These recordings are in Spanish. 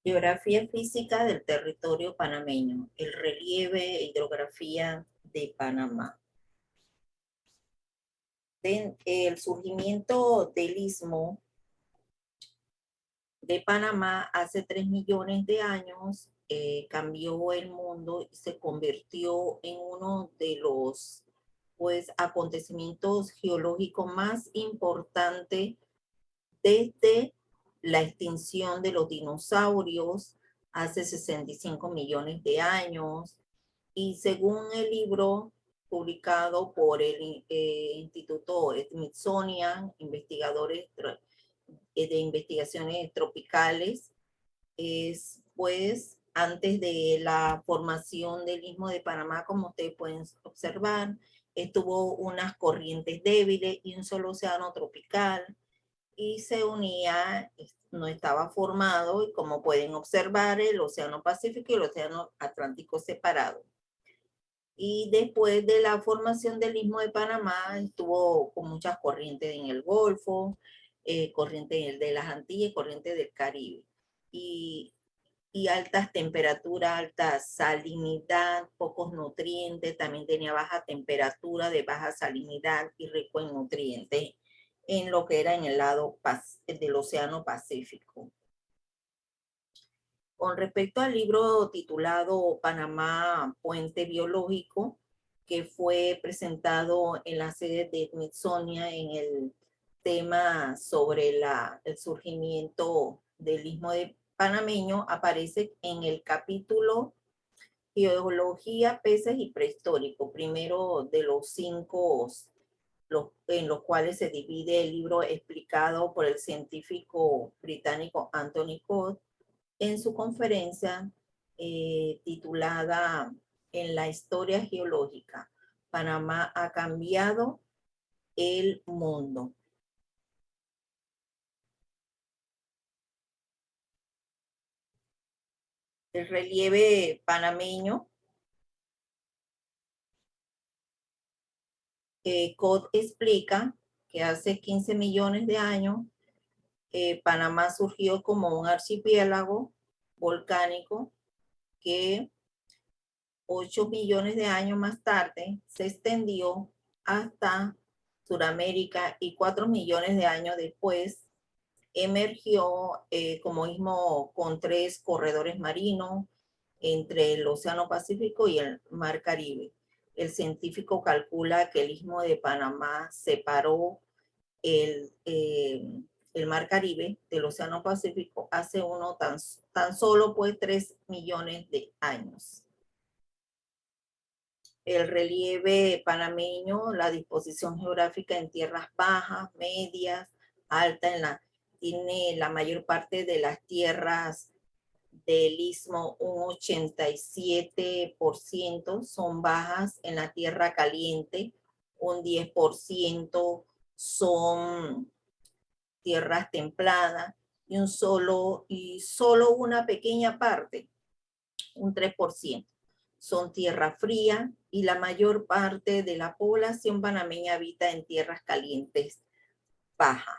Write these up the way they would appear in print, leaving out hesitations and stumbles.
Geografía física del territorio panameño, el relieve e hidrografía de Panamá. El surgimiento del istmo de Panamá hace 3 millones de años cambió el mundo y se convirtió en uno de los acontecimientos geológicos más importantes desde la extinción de los dinosaurios hace 65 millones de años, y según el libro publicado por el Instituto Smithsonian, investigadores de investigaciones tropicales, es pues antes de la formación del Istmo de Panamá, como ustedes pueden observar, estuvo unas corrientes débiles y un solo océano tropical, y se unía, no estaba formado, y como pueden observar, el Océano Pacífico y el Océano Atlántico separados. Y después de la formación del Istmo de Panamá, estuvo con muchas corrientes en el Golfo, corriente de las Antillas y corriente del Caribe. Y altas temperaturas, alta salinidad, pocos nutrientes, también tenía baja temperatura, de baja salinidad y rico en nutrientes en lo que era en el lado del Océano Pacífico. Con respecto al libro titulado Panamá, Puente Biológico, que fue presentado en la sede de Smithsonian en el tema sobre el surgimiento del Istmo de Panameño, aparece en el capítulo Geología, Peces y Prehistórico, primero de los 5 en los cuales se divide el libro explicado por el científico británico Anthony Codd en su conferencia titulada En la historia geológica, Panamá ha cambiado el mundo. El relieve panameño, Codd explica que hace 15 millones de años Panamá surgió como un archipiélago volcánico que 8 millones de años más tarde se extendió hasta Sudamérica, y 4 millones de años después emergió como istmo con 3 corredores marinos entre el Océano Pacífico y el Mar Caribe. El científico calcula que el istmo de Panamá separó el Mar Caribe del Océano Pacífico hace tan solo 3 millones de años. El relieve panameño, la disposición geográfica en tierras bajas, medias, altas, tiene la mayor parte de las tierras del istmo, un 87% son bajas. En la tierra caliente, un 10% son tierras templadas, y solo una pequeña parte, un 3%, son tierra fría, y la mayor parte de la población panameña habita en tierras calientes bajas.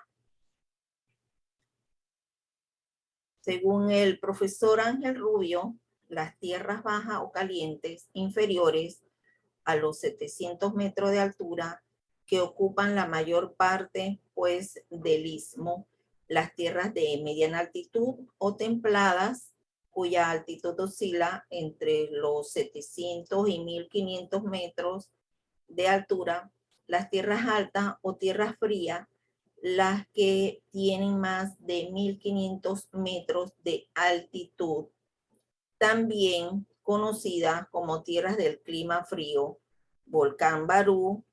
Según el profesor Ángel Rubio, las tierras bajas o calientes inferiores a los 700 metros de altura, que ocupan la mayor parte del istmo, las tierras de mediana altitud o templadas, cuya altitud oscila entre los 700 y 1500 metros de altura, las tierras altas o tierras frías, las que tienen más de 1500 metros de altitud, también conocidas como tierras del clima frío, volcán Barú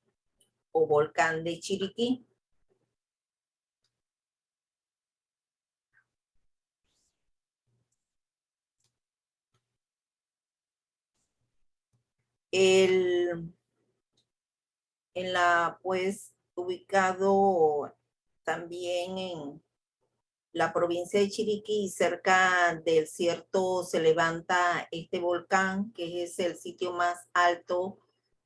o volcán de Chiriquí. Ubicado también en la provincia de Chiriquí, cerca del desierto, se levanta este volcán, que es el sitio más alto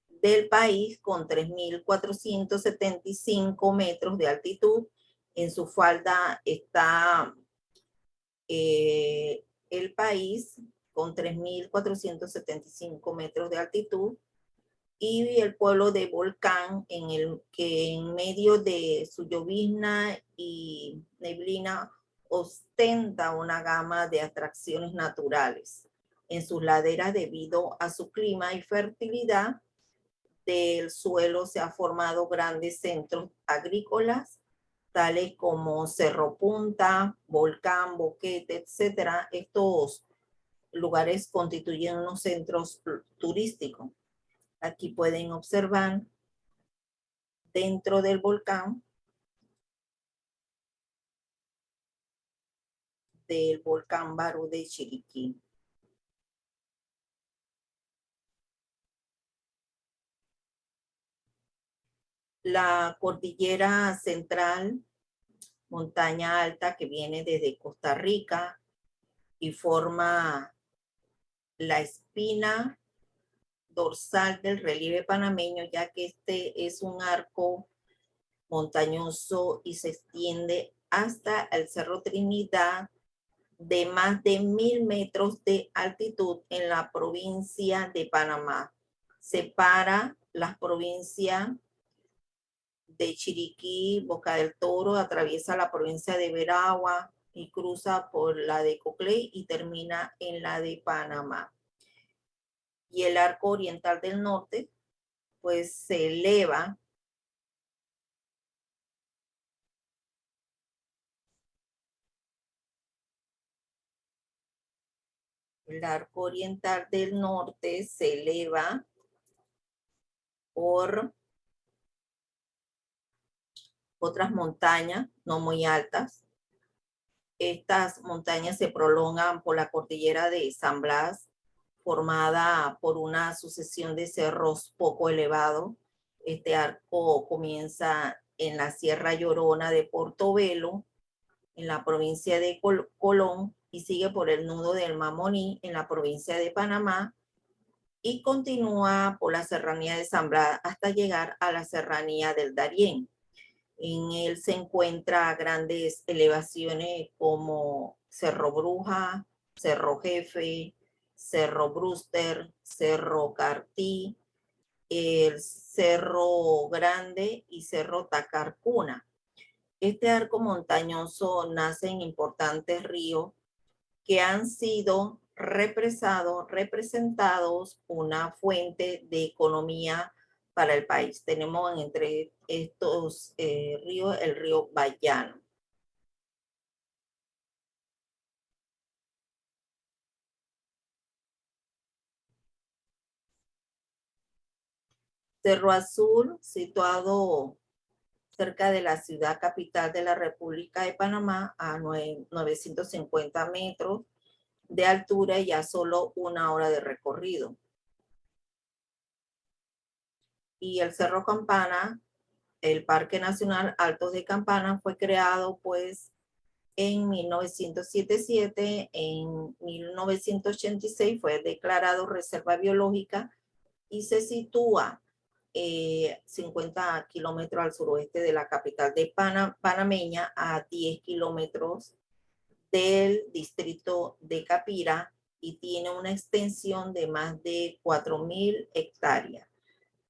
del país, con 3.475 metros de altitud. En su falda está el del país con 3.475 metros de altitud, y el pueblo de Volcán, que en medio de su llovizna y neblina ostenta una gama de atracciones naturales en sus laderas. Debido a su clima y fertilidad del suelo, se han formado grandes centros agrícolas, tales como Cerro Punta, Volcán, Boquete, etcétera. Estos lugares constituyen unos centros turísticos. Aquí pueden observar dentro del volcán Barú de Chiriquí. La cordillera central, montaña alta que viene desde Costa Rica y forma la espina dorsal del relieve panameño, ya que este es un arco montañoso y se extiende hasta el Cerro Trinidad, de más de 1.000 metros de altitud en la provincia de Panamá. Separa las provincias de Chiriquí, Boca del Toro, atraviesa la provincia de Veragua y cruza por la de Coclé y termina en la de Panamá. Y el arco oriental del norte, pues se eleva el arco oriental del norte se eleva por otras montañas no muy altas. Estas montañas se prolongan por la cordillera de San Blas, formada por una sucesión de cerros poco elevados. Este arco comienza en la Sierra Llorona de Portobelo, en la provincia de Colón, y sigue por el nudo del Mamoní, en la provincia de Panamá, y continúa por la serranía de San Blas hasta llegar a la serranía del Darién. En él se encuentran grandes elevaciones como Cerro Bruja, Cerro Jefe, Cerro Brewster, Cerro Cartí, el Cerro Grande y Cerro Tacarcuna. Este arco montañoso nace en importantes ríos que han sido representados una fuente de economía para el país. Tenemos entre estos ríos el río Bayano. Cerro Azul, situado cerca de la ciudad capital de la República de Panamá, a 950 metros de altura y a solo 1 hora de recorrido. Y el Cerro Campana, el Parque Nacional Altos de Campana, fue creado pues en 1977. En 1986 fue declarado reserva biológica y se sitúa 50 kilómetros al suroeste de la capital de panameña, a 10 kilómetros del distrito de Capira, y tiene una extensión de más de 4.000 hectáreas.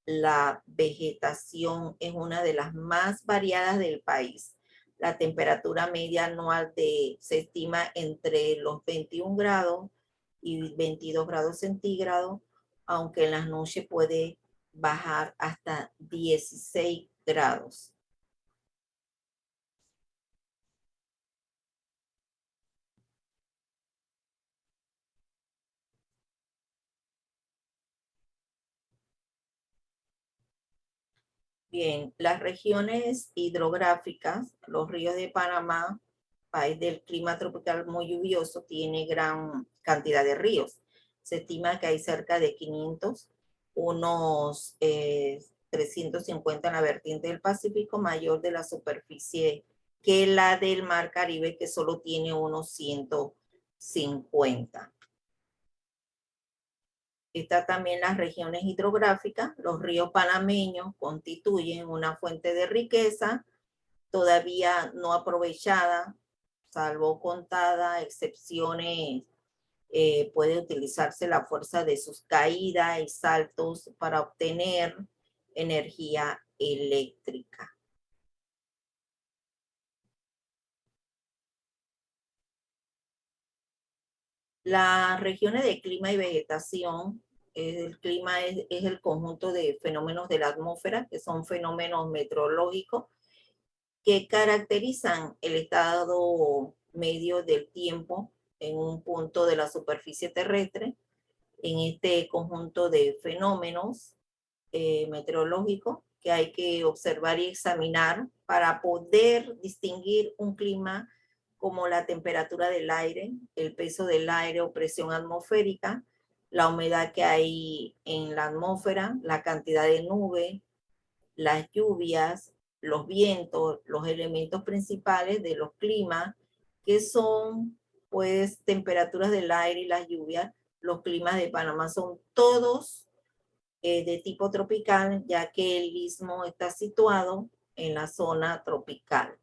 La vegetación es una de las más variadas del país. La temperatura media anual se estima entre los 21 grados y 22 grados centígrados, aunque en las noches puede bajar hasta 16 grados. Bien, las regiones hidrográficas, los ríos de Panamá, país del clima tropical muy lluvioso, tiene gran cantidad de ríos. Se estima que hay cerca de 500, unos 350 en la vertiente del Pacífico, mayor de la superficie que la del Mar Caribe, que solo tiene unos 150. Está también las regiones hidrográficas. Los ríos panameños constituyen una fuente de riqueza todavía no aprovechada, salvo contadas excepciones puede utilizarse la fuerza de sus caídas y saltos para obtener energía eléctrica. Las regiones de clima y vegetación, el clima es el conjunto de fenómenos de la atmósfera, que son fenómenos meteorológicos que caracterizan el estado medio del tiempo en un punto de la superficie terrestre. En este conjunto de fenómenos meteorológicos que hay que observar y examinar para poder distinguir un clima como la temperatura del aire, el peso del aire o presión atmosférica, la humedad que hay en la atmósfera, la cantidad de nube, las lluvias, los vientos, los elementos principales de los climas, que son pues temperaturas del aire y las lluvias. Los climas de Panamá son todos de tipo tropical, ya que el istmo está situado en la zona tropical.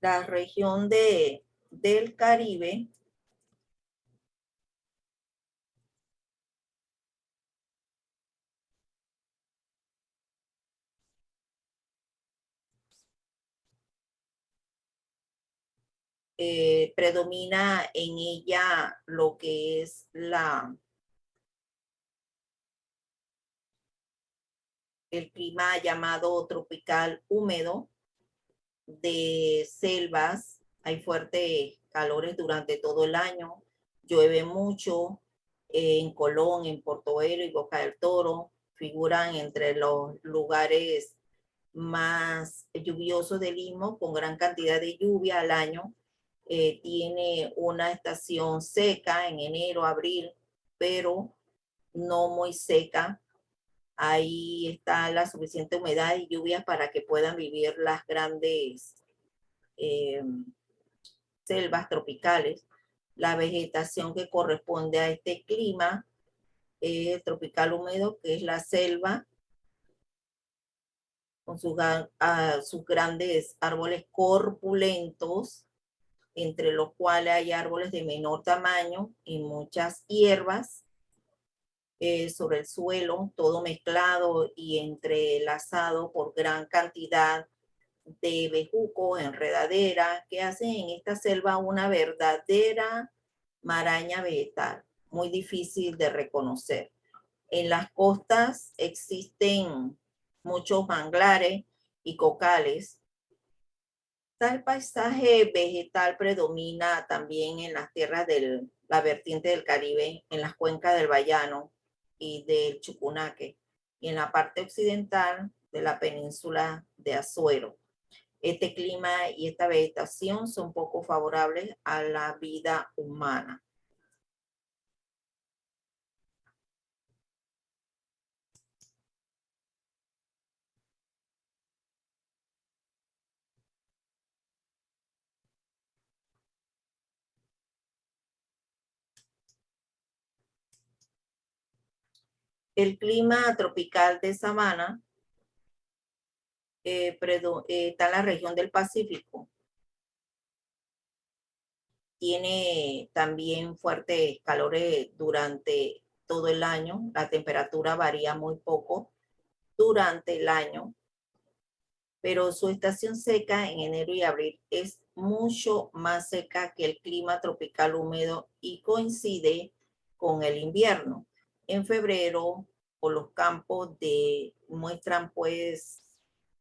La región del Caribe predomina en ella lo que es el clima llamado tropical húmedo de selvas. Hay fuertes calores durante todo el año, llueve mucho. En Colón, en Portobelo y Boca del Toro figuran entre los lugares más lluviosos del Istmo, con gran cantidad de lluvia al año. Tiene una estación seca en enero, abril, pero no muy seca. Ahí está la suficiente humedad y lluvia para que puedan vivir las grandes eh, selvas tropicales. La vegetación que corresponde a este clima es tropical húmedo, que es la selva, con sus grandes árboles corpulentos, entre los cuales hay árboles de menor tamaño y muchas hierbas sobre el suelo, todo mezclado y entrelazado por gran cantidad de bejucos, enredaderas, que hacen en esta selva una verdadera maraña vegetal, muy difícil de reconocer. En las costas existen muchos manglares y cocales. Tal paisaje vegetal predomina también en las tierras de la vertiente del Caribe, en las cuencas del Bayano y del Chucunaque, y en la parte occidental de la península de Azuero. Este clima y esta vegetación son poco favorables a la vida humana. El clima tropical de sabana está en la región del Pacífico. Tiene también fuertes calores durante todo el año. La temperatura varía muy poco durante el año, pero su estación seca en enero y abril es mucho más seca que el clima tropical húmedo y coincide con el invierno. En febrero, o los campos muestran pues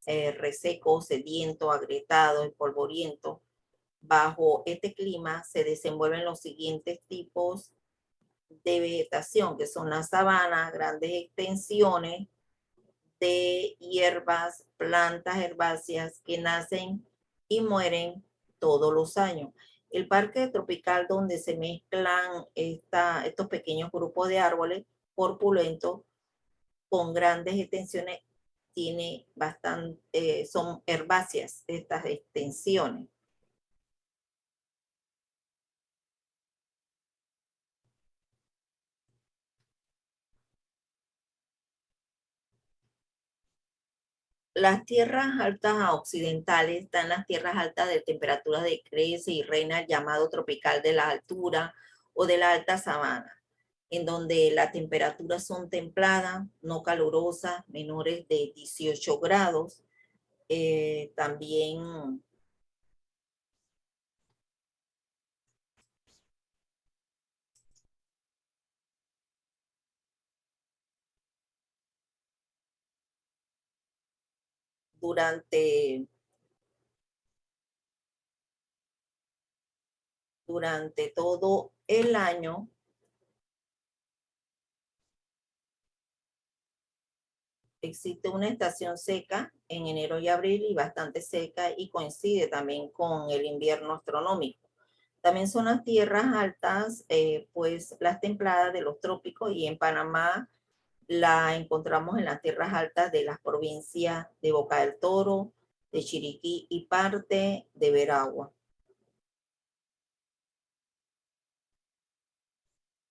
reseco, sediento, agrietado y polvoriento. Bajo este clima se desenvuelven los siguientes tipos de vegetación, que son las sabanas, grandes extensiones de hierbas, plantas herbáceas que nacen y mueren todos los años. El parque tropical donde se mezclan estos pequeños grupos de árboles corpulentos con grandes extensiones tiene bastante, son herbáceas estas extensiones. las tierras altas occidentales están las tierras altas de temperaturas de crece y reina el llamado tropical de la altura o de la alta sabana, en donde las temperaturas son templadas, no calurosas, menores de 18 grados. También durante, durante todo el año existe una estación seca en enero y abril y bastante seca y coincide también con el invierno astronómico. También son las tierras altas, pues las templadas de los trópicos, y en Panamá la encontramos en las tierras altas de las provincias de Boca del Toro, de Chiriquí y parte de Veragua.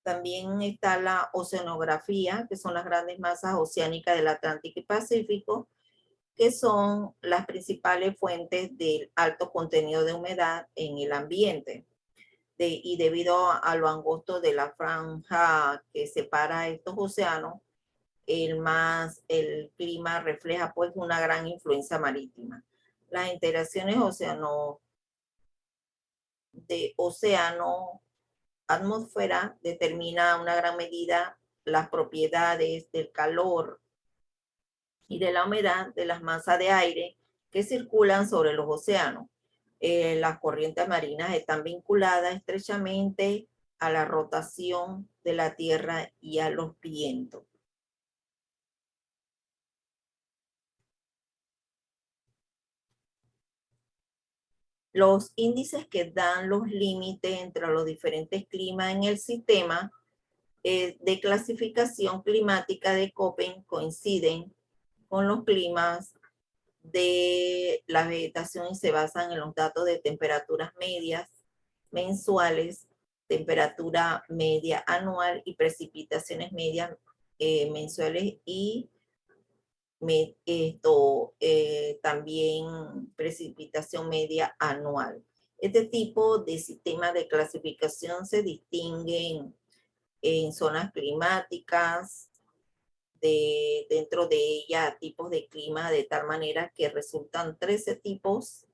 También está la oceanografía, que son las grandes masas oceánicas del Atlántico y Pacífico, que son las principales fuentes del alto contenido de humedad en el ambiente. Y debido a lo angosto de la franja que separa estos océanos, el clima refleja pues una gran influencia marítima. Las interacciones océano atmósfera determina una gran medida las propiedades del calor y de la humedad de las masas de aire que circulan sobre los océanos. Las corrientes marinas están vinculadas estrechamente a la rotación de la Tierra y a los vientos. Los índices que dan los límites entre los diferentes climas en el sistema de clasificación climática de Köppen coinciden con los climas de la vegetación y se basan en los datos de temperaturas medias mensuales, temperatura media anual y precipitaciones medias mensuales y también precipitación media anual. Este tipo de sistema de clasificación se distinguen en zonas climáticas, dentro de ella tipos de clima, de tal manera que resultan 13 tipos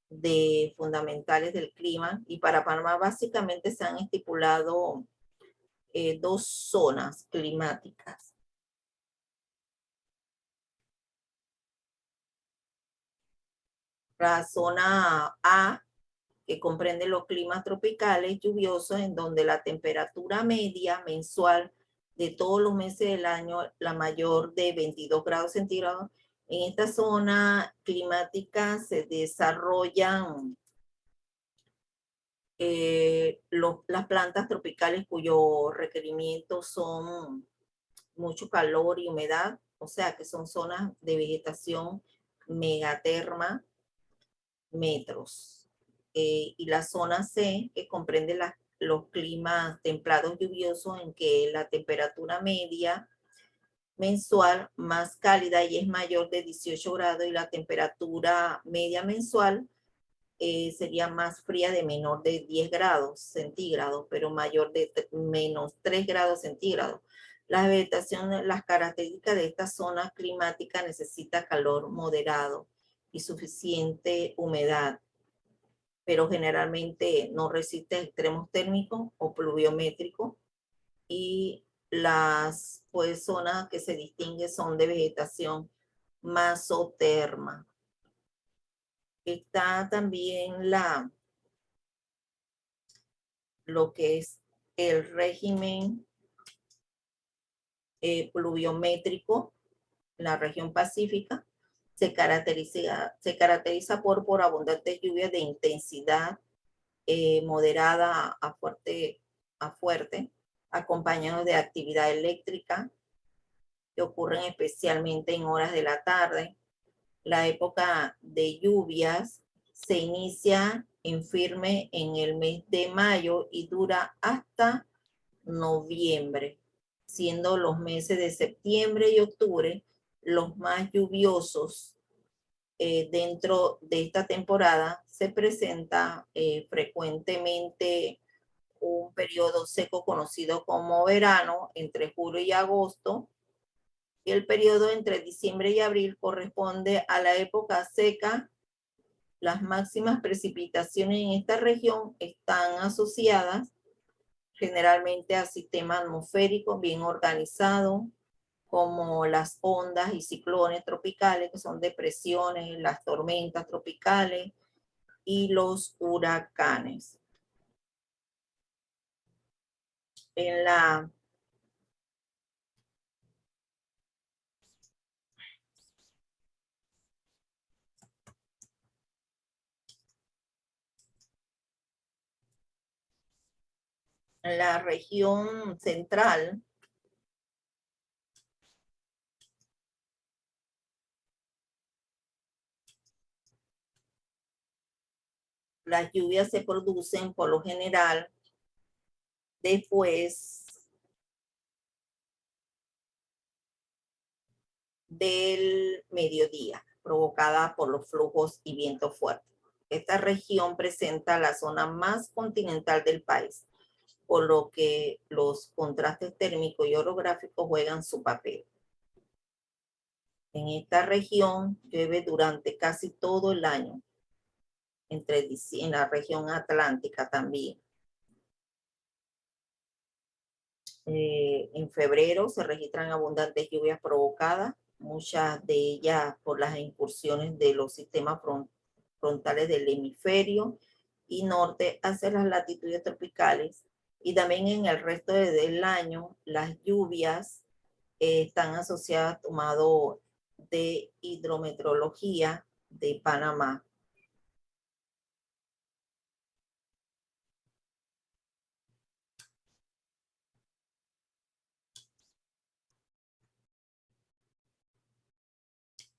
de fundamentales del clima, y para Panamá básicamente se han estipulado dos zonas climáticas. La zona A, que comprende los climas tropicales lluviosos, en donde la temperatura media mensual de todos los meses del año, la mayor de 22 grados centígrados. En esta zona climática se desarrollan las plantas tropicales cuyos requerimientos son mucho calor y humedad, o sea que son zonas de vegetación megaterma, metros. Y la zona C, que comprende los climas templados lluviosos, en que la temperatura media mensual más cálida y es mayor de 18 grados, y la temperatura media mensual sería más fría, de menor de 10 grados centígrados, pero mayor de menos 3 grados centígrados. La vegetación, las características de esta zona climática necesita calor moderado y suficiente humedad, pero generalmente no resiste extremos térmicos o pluviométricos, y las pues, zonas que se distinguen son de vegetación masoterma. Está también lo que es el régimen pluviométrico en la región pacífica. Se caracteriza por abundantes lluvias de intensidad moderada a fuerte, acompañados de actividad eléctrica que ocurren especialmente en horas de la tarde. La época de lluvias se inicia en firme en el mes de mayo y dura hasta noviembre, siendo los meses de septiembre y octubre los más lluviosos dentro de esta temporada, se presenta frecuentemente un periodo seco conocido como verano entre julio y agosto. Y el periodo entre diciembre y abril corresponde a la época seca. Las máximas precipitaciones en esta región están asociadas generalmente a sistemas atmosféricos bien organizados, como las ondas y ciclones tropicales, que son depresiones, las tormentas tropicales y los huracanes. En la región central, las lluvias se producen por lo general después del mediodía, provocada por los flujos y vientos fuertes. Esta región presenta la zona más continental del país, por lo que los contrastes térmicos y orográficos juegan su papel. En esta región llueve durante casi todo el año, en la región atlántica también. En febrero se registran abundantes lluvias provocadas, muchas de ellas por las incursiones de los sistemas frontales del hemisferio y norte hacia las latitudes tropicales. Y también en el resto del año, las lluvias están asociadas, tomado de hidrometeorología de Panamá,